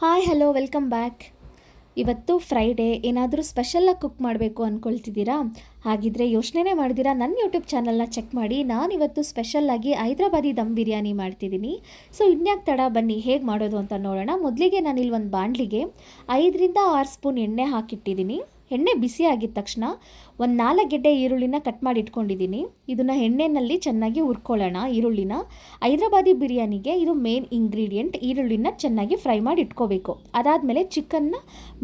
Hi hello welcome back. ಇವತ್ತು Friday ಏನಾದರೂ ಸ್ಪೆಷಲಾಗಿ cook ಮಾಡಬೇಕು ಅಂದ್ಕೊಳ್ತಿದ್ದೀರಾ? ಹಾಗಿದ್ರೆ ಯೋಚನೆ ಮಾಡಿದ್ದೀರಾ ನನ್ನ ಯೂಟ್ಯೂಬ್ ಚಾನಲ್ನ ಚೆಕ್ ಮಾಡಿ. ನಾನಿವತ್ತು ಸ್ಪೆಷಲ್ಲಾಗಿ ಹೈದ್ರಾಬಾದಿ ದಮ್ ಬಿರಿಯಾನಿ ಮಾಡ್ತಿದ್ದೀನಿ. ಸೊ ಇನ್ಯಾಕೆ ತಡ, ಬನ್ನಿ ಹೇಗೆ ಮಾಡೋದು ಅಂತ ನೋಡೋಣ. ಮೊದಲಿಗೆ ನಾನಿಲ್ಲಿ ಒಂದು ಬಾಣಲಿಗೆ 5 ರಿಂದ 6 ಸ್ಪೂನ್ ಎಣ್ಣೆ ಹಾಕಿಟ್ಟಿದ್ದೀನಿ. ಎಣ್ಣೆ ಬಿಸಿ ಆಗಿದ ತಕ್ಷಣ ಒಂದು 4 ಗೆಡ್ಡೆ ಈರುಳ್ಳಿನ ಕಟ್ ಮಾಡಿ ಇಟ್ಕೊಂಡಿದ್ದೀನಿ. ಇದನ್ನು ಎಣ್ಣೆಯಲ್ಲಿ ಚೆನ್ನಾಗಿ ಹುರ್ಕೊಳ್ಳೋಣ. ಈರುಳ್ಳಿನ ಹೈದ್ರಾಬಾದಿ ಬಿರಿಯಾನಿಗೆ ಇದು ಮೇನ್ ಇಂಗ್ರೀಡಿಯೆಂಟ್. ಈರುಳ್ಳಿನ ಚೆನ್ನಾಗಿ ಫ್ರೈ ಮಾಡಿ ಇಟ್ಕೋಬೇಕು. ಅದಾದಮೇಲೆ ಚಿಕನ್ನ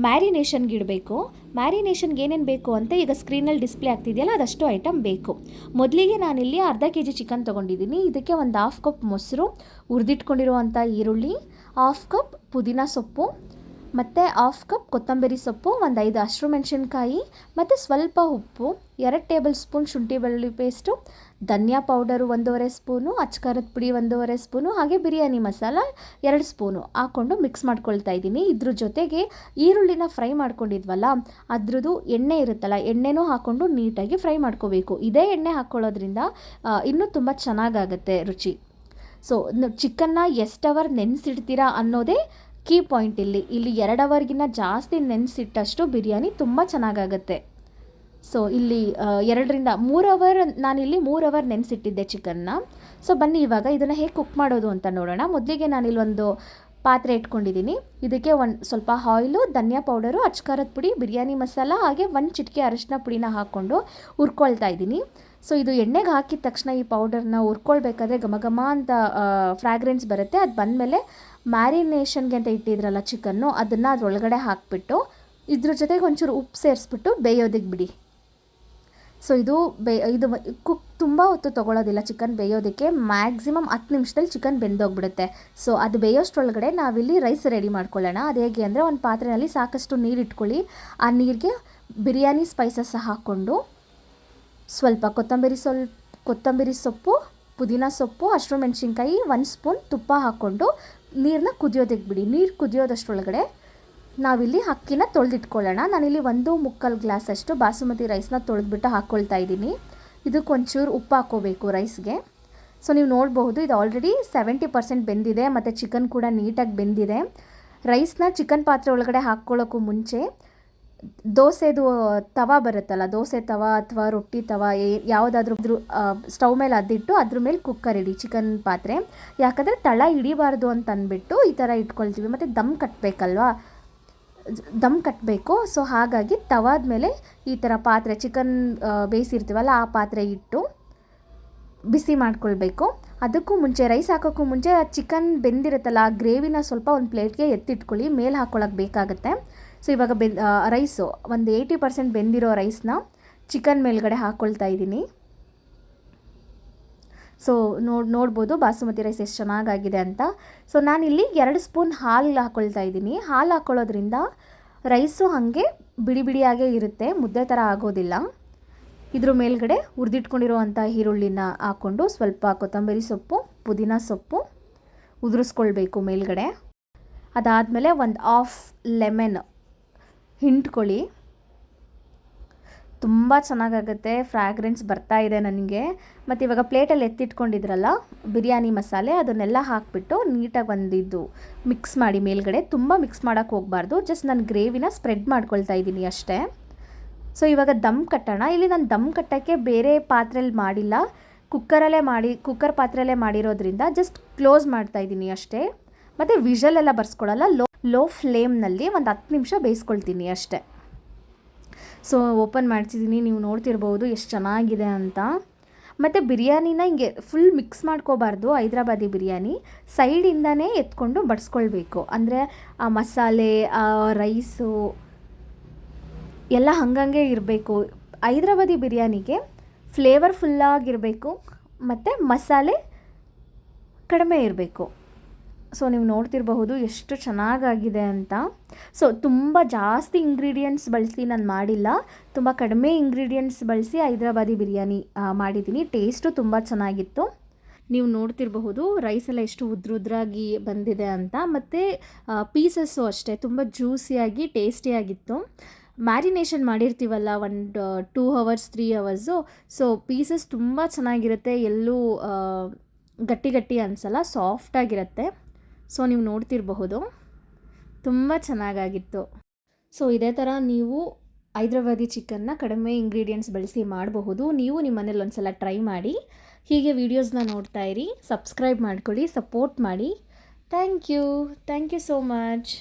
ಮ್ಯಾರಿನೇಷನ್ಗೆ ಇಡಬೇಕು. ಮ್ಯಾರಿನೇಷನ್ಗೆ ಏನೇನು ಬೇಕು ಅಂತ ಈಗ ಸ್ಕ್ರೀನಲ್ಲಿ ಡಿಸ್ಪ್ಲೇ ಆಗ್ತಿದೆಯಲ್ಲ, ಅದಷ್ಟು ಐಟಮ್ ಬೇಕು. ಮೊದಲಿಗೆ ನಾನಿಲ್ಲಿ ಅರ್ಧ kg ಚಿಕನ್ ತೊಗೊಂಡಿದ್ದೀನಿ. ಇದಕ್ಕೆ ಒಂದು 1/2 ಕಪ್ ಮೊಸರು, ಹುರಿದಿಟ್ಕೊಂಡಿರುವಂಥ ಈರುಳ್ಳಿ, 1/2 ಕಪ್ ಪುದೀನ ಸೊಪ್ಪು, ಮತ್ತು 1/2 ಕಪ್ ಕೊತ್ತಂಬರಿ ಸೊಪ್ಪು, ಒಂದು 5 ಹಸಿರು ಮೆಣಸಿನ್ಕಾಯಿ, ಮತ್ತು ಸ್ವಲ್ಪ ಉಪ್ಪು, 2 ಟೇಬಲ್ ಸ್ಪೂನ್ ಶುಂಠಿ ಬೆಳ್ಳುಳ್ಳಿ ಪೇಸ್ಟು, ಧನಿಯಾ ಪೌಡರು 1.5 ಸ್ಪೂನು, ಅಚ್ಕಾರದ ಪುಡಿ 1.5 ಸ್ಪೂನು, ಹಾಗೆ ಬಿರಿಯಾನಿ ಮಸಾಲ 2 ಸ್ಪೂನು ಹಾಕ್ಕೊಂಡು ಮಿಕ್ಸ್ ಮಾಡ್ಕೊಳ್ತಾ ಇದ್ದೀನಿ. ಇದ್ರ ಜೊತೆಗೆ ಈರುಳ್ಳಿನ ಫ್ರೈ ಮಾಡ್ಕೊಂಡಿದ್ವಲ್ಲ, ಅದ್ರದ್ದು ಎಣ್ಣೆ ಇರುತ್ತಲ್ಲ, ಎಣ್ಣೆನೂ ಹಾಕ್ಕೊಂಡು ನೀಟಾಗಿ ಫ್ರೈ ಮಾಡ್ಕೋಬೇಕು. ಇದೇ ಎಣ್ಣೆ ಹಾಕ್ಕೊಳ್ಳೋದ್ರಿಂದ ಇನ್ನೂ ತುಂಬ ಚೆನ್ನಾಗಾಗುತ್ತೆ ರುಚಿ. ಸೊ ಚಿಕನ್ನ ಎಷ್ಟು ಅವರ್ ನೆನೆಸಿಡ್ತೀರಾ ಅನ್ನೋದೇ ಕೀ ಪಾಯಿಂಟ್. ಇಲ್ಲಿ 2 ಅವರ್ಗಿನ್ನ ಜಾಸ್ತಿ ನೆನೆಸಿಟ್ಟಷ್ಟು ಬಿರಿಯಾನಿ ತುಂಬ ಚೆನ್ನಾಗಾಗುತ್ತೆ. ಸೊ ಇಲ್ಲಿ 2 ರಿಂದ 3 ಅವರ್, ನಾನಿಲ್ಲಿ 3 ಅವರ್ ನೆನೆಸಿಟ್ಟಿದ್ದೆ ಚಿಕನ್ನ. ಸೊ ಬನ್ನಿ ಇವಾಗ ಇದನ್ನು ಹೇಗೆ ಕುಕ್ ಮಾಡೋದು ಅಂತ ನೋಡೋಣ. ಮೊದಲಿಗೆ ನಾನಿಲ್ಲಿ ಒಂದು ಪಾತ್ರೆ ಇಟ್ಕೊಂಡಿದ್ದೀನಿ. ಇದಕ್ಕೆ ಸ್ವಲ್ಪ ಆಯಿಲು, ಧನಿಯಾ ಪೌಡರು, ಅಚ್ಕಾರದ ಪುಡಿ, ಬಿರಿಯಾನಿ ಮಸಾಲ, ಹಾಗೆ 1 ಚಿಟಿಕೆ ಅರಿಶಿನ ಪುಡಿನ ಹಾಕ್ಕೊಂಡು ಹುರ್ಕೊಳ್ತಾ ಇದ್ದೀನಿ. ಸೊ ಇದು ಎಣ್ಣೆಗೆ ಹಾಕಿದ ತಕ್ಷಣ ಈ ಪೌಡರ್ನ ಹುರ್ಕೊಳ್ಬೇಕಾದ್ರೆ ಘಮ ಘಮ ಅಂತ ಫ್ರಾಗ್ರೆನ್ಸ್ ಬರುತ್ತೆ. ಅದು ಬಂದಮೇಲೆ ಮ್ಯಾರಿನೇಷನ್ಗೆ ಅಂತ ಇಟ್ಟಿದ್ರಲ್ಲ ಚಿಕನ್ನು, ಅದನ್ನು ಅದರೊಳಗಡೆ ಹಾಕಿಬಿಟ್ಟು ಇದ್ರ ಜೊತೆಗೆ ಒಂಚೂರು ಉಪ್ಪು ಸೇರಿಸ್ಬಿಟ್ಟು ಬೇಯೋದಕ್ಕೆ ಬಿಡಿ. ಸೊ ಇದು ಕುಕ್ ತುಂಬ ಹೊತ್ತು ತೊಗೊಳೋದಿಲ್ಲ ಚಿಕನ್ ಬೇಯೋದಕ್ಕೆ. ಮ್ಯಾಕ್ಸಿಮಮ್ 10 ನಿಮಿಷದಲ್ಲಿ ಚಿಕನ್ ಬೆಂದೋಗ್ಬಿಡುತ್ತೆ. ಸೊ ಅದು ಬೇಯೋಷ್ಟರೊಳಗಡೆ ನಾವಿಲ್ಲಿ ರೈಸ್ ರೆಡಿ ಮಾಡ್ಕೊಳ್ಳೋಣ. ಅದು ಹೇಗೆ ಅಂದರೆ, ಒಂದು ಪಾತ್ರೆಯಲ್ಲಿ ಸಾಕಷ್ಟು ನೀರು ಇಟ್ಕೊಳ್ಳಿ. ಆ ನೀರಿಗೆ ಬಿರಿಯಾನಿ ಸ್ಪೈಸಸ್ ಹಾಕ್ಕೊಂಡು ಸ್ವಲ್ಪ ಕೊತ್ತಂಬರಿ ಸೊಪ್ಪು, ಪುದೀನ ಸೊಪ್ಪು, ಹಸಿರು ಮೆಣಸಿನ್ಕಾಯಿ, 1 ಸ್ಪೂನ್ ತುಪ್ಪ ಹಾಕ್ಕೊಂಡು ನೀರನ್ನ ಕುದಿಯೋದಕ್ಕೆ ಬಿಡಿ. ನೀರು ಕುದಿಯೋದಷ್ಟರೊಳಗಡೆ ನಾವಿಲ್ಲಿ ಅಕ್ಕಿನ ತೊಳೆದಿಟ್ಕೊಳ್ಳೋಣ. ನಾನಿಲ್ಲಿ 1.25 ಗ್ಲಾಸಷ್ಟು ಬಾಸುಮತಿ ರೈಸ್ನ ತೊಳೆದ್ಬಿಟ್ಟು ಹಾಕ್ಕೊಳ್ತಾ ಇದ್ದೀನಿ. ಇದಕ್ಕೆ ಒಂಚೂರು ಉಪ್ಪು ಹಾಕ್ಕೋಬೇಕು ರೈಸ್ಗೆ. ಸೊ ನೀವು ನೋಡಬಹುದು, ಇದು ಆಲ್ರೆಡಿ 70% ಬೆಂದಿದೆ ಮತ್ತು ಚಿಕನ್ ಕೂಡ ನೀಟಾಗಿ ಬೆಂದಿದೆ. ರೈಸ್ನ ಚಿಕನ್ ಪಾತ್ರೆ ಒಳಗಡೆ ಹಾಕ್ಕೊಳ್ಳೋಕ್ಕೂ ಮುಂಚೆ ದೋಸೆದು ತವಾ ಬರುತ್ತಲ್ಲ, ದೋಸೆ ತವಾ ಅಥವಾ ರೊಟ್ಟಿ ತವಾ ಯಾವುದಾದ್ರೂ ಸ್ಟವ್ ಮೇಲೆ ಅದಿಟ್ಟು ಅದ್ರ ಮೇಲೆ ಕುಕ್ಕರ್ ಇಡಿ ಚಿಕನ್ ಪಾತ್ರೆ. ಯಾಕಂದರೆ ತಳ ಹಿಡಿಬಾರ್ದು ಅಂತ ಅಂದ್ಬಿಟ್ಟು ಈ ಥರ ಇಟ್ಕೊಳ್ತೀವಿ. ಮತ್ತು ದಮ್ ಕಟ್ಟಬೇಕು. ಸೊ ಹಾಗಾಗಿ ತವಾದ ಮೇಲೆ ಈ ಥರ ಪಾತ್ರೆ, ಚಿಕನ್ ಬೇಯಿಸಿರ್ತೀವಲ್ಲ ಆ ಪಾತ್ರೆ ಇಟ್ಟು ಬಿಸಿ ಮಾಡ್ಕೊಳ್ಬೇಕು. ಅದಕ್ಕೂ ಮುಂಚೆ, ರೈಸ್ ಹಾಕೋಕ್ಕೂ ಮುಂಚೆ ಚಿಕನ್ ಬೆಂದಿರುತ್ತಲ್ಲ ಆ ಗ್ರೇವಿನ ಸ್ವಲ್ಪ ಒಂದು ಪ್ಲೇಟ್ಗೆ ಎತ್ತಿಟ್ಕೊಳ್ಳಿ, ಮೇಲೆ ಹಾಕ್ಕೊಳ್ಳೋಕೆ ಬೇಕಾಗುತ್ತೆ. ಸೊ ಇವಾಗ ರೈಸು ಒಂದು 80% ಬೆಂದಿರೋ ರೈಸ್ನ ಚಿಕನ್ ಮೇಲ್ಗಡೆ ಹಾಕ್ಕೊಳ್ತಾ ಇದ್ದೀನಿ. ಸೊ ನೋಡ್ಬೋದು ಬಾಸುಮತಿ ರೈಸ್ ಎಷ್ಟು ಚೆನ್ನಾಗಾಗಿದೆ ಅಂತ. ಸೊ ನಾನಿಲ್ಲಿ 2 ಸ್ಪೂನ್ ಹಾಲು ಹಾಕ್ಕೊಳ್ತಾ ಇದ್ದೀನಿ. ಹಾಲು ಹಾಕ್ಕೊಳ್ಳೋದ್ರಿಂದ ರೈಸು ಹಾಗೆ ಬಿಡಿ ಬಿಡಿಯಾಗೇ ಇರುತ್ತೆ, ಮುದ್ದೆ ಥರ ಆಗೋದಿಲ್ಲ. ಇದ್ರ ಮೇಲ್ಗಡೆ ಹುರಿದಿಟ್ಕೊಂಡಿರುವಂಥ ಈರುಳ್ಳಿನ ಹಾಕ್ಕೊಂಡು ಸ್ವಲ್ಪ ಕೊತ್ತಂಬರಿ ಸೊಪ್ಪು, ಪುದೀನ ಸೊಪ್ಪು ಉದುರಿಸ್ಕೊಳ್ಬೇಕು ಮೇಲ್ಗಡೆ. ಅದಾದಮೇಲೆ ಒಂದು 1/2 ಲೆಮನ್ ಹಿಂಡ್ಕೊಳ್ಳಿ. ತುಂಬ ಚೆನ್ನಾಗಾಗುತ್ತೆ, ಫ್ರಾಗ್ರೆನ್ಸ್ ಬರ್ತಾ ಇದೆ ನನಗೆ. ಮತ್ತು ಇವಾಗ ಪ್ಲೇಟಲ್ಲಿ ಎತ್ತಿಟ್ಕೊಂಡಿದ್ರಲ್ಲ ಬಿರಿಯಾನಿ ಮಸಾಲೆ, ಅದನ್ನೆಲ್ಲ ಹಾಕಿಬಿಟ್ಟು ನೀಟಾಗಿ ಒಂದಿದ್ದು ಮಿಕ್ಸ್ ಮಾಡಿ ಮೇಲ್ಗಡೆ. ತುಂಬ ಮಿಕ್ಸ್ ಮಾಡೋಕ್ಕೆ ಹೋಗಬಾರ್ದು, ಜಸ್ಟ್ ನಾನು ಗ್ರೇವಿನ ಸ್ಪ್ರೆಡ್ ಮಾಡ್ಕೊಳ್ತಾ ಇದ್ದೀನಿ ಅಷ್ಟೇ. ಸೊ ಇವಾಗ ದಮ್ ಕಟ್ಟೋಣ. ಇಲ್ಲಿ ನಾನು ದಮ್ ಕಟ್ಟೋಕ್ಕೆ ಬೇರೆ ಪಾತ್ರೆಯಲ್ಲಿ ಮಾಡಿಲ್ಲ, ಕುಕ್ಕರ್ ಪಾತ್ರೆಯಲ್ಲೇ ಮಾಡಿರೋದ್ರಿಂದ ಜಸ್ಟ್ ಕ್ಲೋಸ್ ಮಾಡ್ತಾ ಇದ್ದೀನಿ ಅಷ್ಟೇ. ಮತ್ತು ವಿಷಲೆಲ್ಲ ಬರ್ಸ್ಕೊಳ್ಳಲ್ಲ, ಲೋ ಫ್ಲೇಮ್ನಲ್ಲಿ ಒಂದು 10 ನಿಮಿಷ ಬೇಯಿಸ್ಕೊಳ್ತೀನಿ ಅಷ್ಟೇ. ಸೊ ಓಪನ್ ಮಾಡ್ತಿದ್ದೀನಿ, ನೀವು ನೋಡ್ತಿರ್ಬೋದು ಎಷ್ಟು ಚೆನ್ನಾಗಿದೆ ಅಂತ. ಮತ್ತು ಬಿರಿಯಾನಿನ ಹಿಂಗೆ ಫುಲ್ ಮಿಕ್ಸ್ ಮಾಡ್ಕೋಬಾರ್ದು. ಹೈದ್ರಾಬಾದಿ ಬಿರಿಯಾನಿ ಸೈಡಿಂದನೇ ಎತ್ಕೊಂಡು ಬಡಿಸ್ಕೊಳ್ಬೇಕು. ಅಂದರೆ ಆ ಮಸಾಲೆ, ಆ ರೈಸು ಎಲ್ಲ ಹಂಗಂಗೆ ಇರಬೇಕು. ಹೈದ್ರಾಬಾದಿ ಬಿರಿಯಾನಿಗೆ ಫ್ಲೇವರ್ಫುಲ್ಲಾಗಿರಬೇಕು ಮತ್ತು ಮಸಾಲೆ ಕಡಿಮೆ ಇರಬೇಕು. ಸೊ ನೀವು ನೋಡ್ತಿರಬಹುದು ಎಷ್ಟು ಚೆನ್ನಾಗಾಗಿದೆ ಅಂತ. ಸೊ ತುಂಬ ಜಾಸ್ತಿ ಇಂಗ್ರೀಡಿಯೆಂಟ್ಸ್ ಬಳಸಿ ನಾನು ಮಾಡಿಲ್ಲ, ತುಂಬ ಕಡಿಮೆ ಇಂಗ್ರೀಡಿಯೆಂಟ್ಸ್ ಬಳಸಿ ಹೈದ್ರಾಬಾದಿ ಬಿರಿಯಾನಿ ಮಾಡಿದ್ದೀನಿ. ಟೇಸ್ಟು ತುಂಬ ಚೆನ್ನಾಗಿತ್ತು. ನೀವು ನೋಡ್ತಿರಬಹುದು ರೈಸೆಲ್ಲ ಎಷ್ಟು ಉದ್ರಾಗಿ ಬಂದಿದೆ ಅಂತ. ಮತ್ತು ಪೀಸಸ್ಸು ಅಷ್ಟೇ ತುಂಬ ಜ್ಯೂಸಿಯಾಗಿ ಟೇಸ್ಟಿಯಾಗಿತ್ತು. ಮ್ಯಾರಿನೇಷನ್ ಮಾಡಿರ್ತೀವಲ್ಲ ಒಂದು 2 ಅವರ್ಸ್ 3 ಅವರ್ಸು. ಸೊ ಪೀಸಸ್ ತುಂಬ ಚೆನ್ನಾಗಿರುತ್ತೆ, ಎಲ್ಲೂ ಗಟ್ಟಿ ಅನಿಸಲ್ಲ, ಸಾಫ್ಟಾಗಿರುತ್ತೆ. ಸೊ ನೀವು ನೋಡ್ತಿರಬಹುದು ತುಂಬ ಚೆನ್ನಾಗಾಗಿತ್ತು. ಸೊ ಇದೇ ಥರ ನೀವು ಹೈದ್ರಾಬಾದಿ ಚಿಕನ್ನ ಕಡಿಮೆ ಇಂಗ್ರೀಡಿಯೆಂಟ್ಸ್ ಬಳಸಿ ಮಾಡಬಹುದು. ನೀವು ನಿಮ್ಮ ಮನೇಲಿ ಒಂದ್ಸಲ ಟ್ರೈ ಮಾಡಿ. ಹೀಗೆ ವೀಡಿಯೋಸ್ನ ನೋಡ್ತಾ ಇರಿ, ಸಬ್ಸ್ಕ್ರೈಬ್ ಮಾಡ್ಕೊಳ್ಳಿ, ಸಪೋರ್ಟ್ ಮಾಡಿ. Thank you so much.